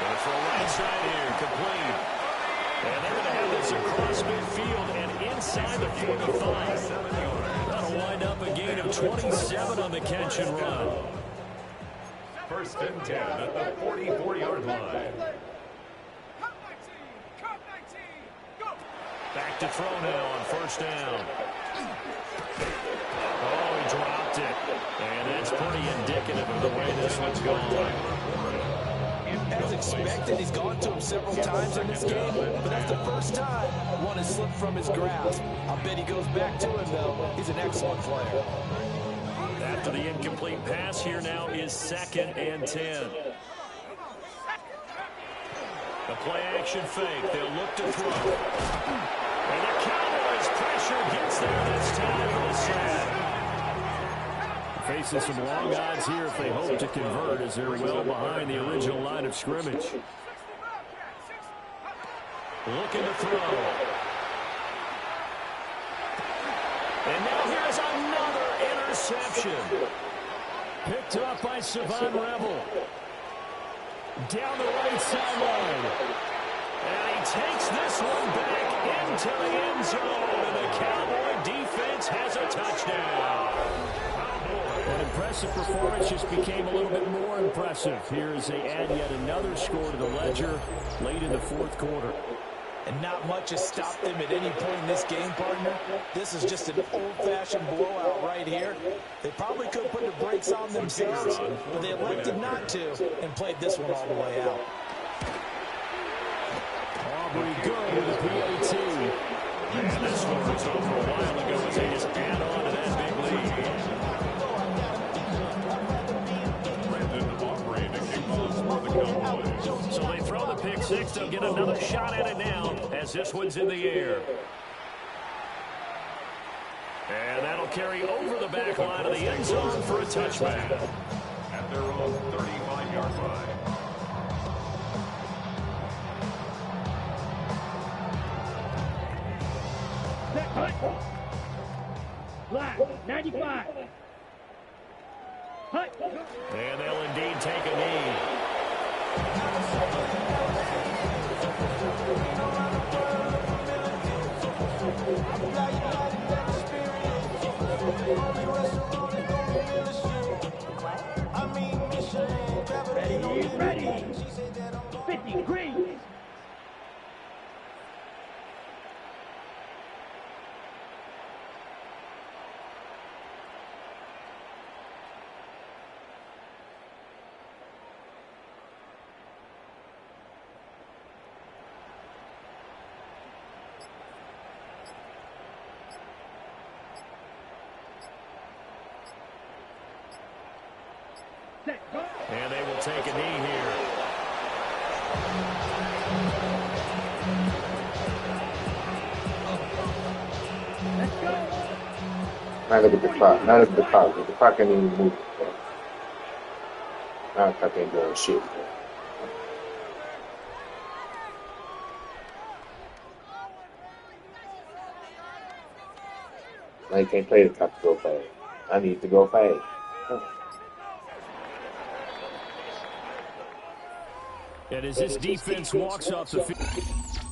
Going to throw right side here, complete. And they're going to have this across midfield and inside the 45. That'll wind up a gain of 27 on the catch and run. First and 10 at the 44-yard line. Back to throw now on first down. Oh, he dropped it. And that's pretty indicative of the way this one's going. As expected, he's gone to him several times in this game, but that's the first time one has slipped from his grasp. I'll bet he goes back to him, though. He's an excellent player. After the incomplete pass, here now is second and 10. The play-action fake. They'll look to throw. And the Cowboys pressure gets there this time for the sack. Facing some long odds here if they hope to convert as they're well behind the original line of scrimmage. Looking to throw. And now here's another interception. Picked up by Savon Rebel. Down the right sideline. And he takes this one back into the end zone. And the Cowboy defense has a touchdown. An impressive performance just became a little bit more impressive here as they add yet another score to the ledger late in the fourth quarter. And not much has stopped them at any point in this game, partner. This is just an old-fashioned blowout right here. They probably could have put the brakes on themselves, but they elected not to and played this one all the way out. Aubrey good with the PAT. And this one was over a while ago as they just add on to that big lead. So they throw the pick six. They'll get another shot at it now as this one's in the air. And that'll carry over the back line of the end zone for a touchback. At their own 35-yard line. Black, 95. And they'll indeed take a knee. Ready. 50 green. And they will take a knee here. Now look at the clock. Now look at the clock. The clock ain't even moving. Now the clock ain't doing shit. Now you can't play the cop to go fast. I need to go fast. And as this defense walks off the field.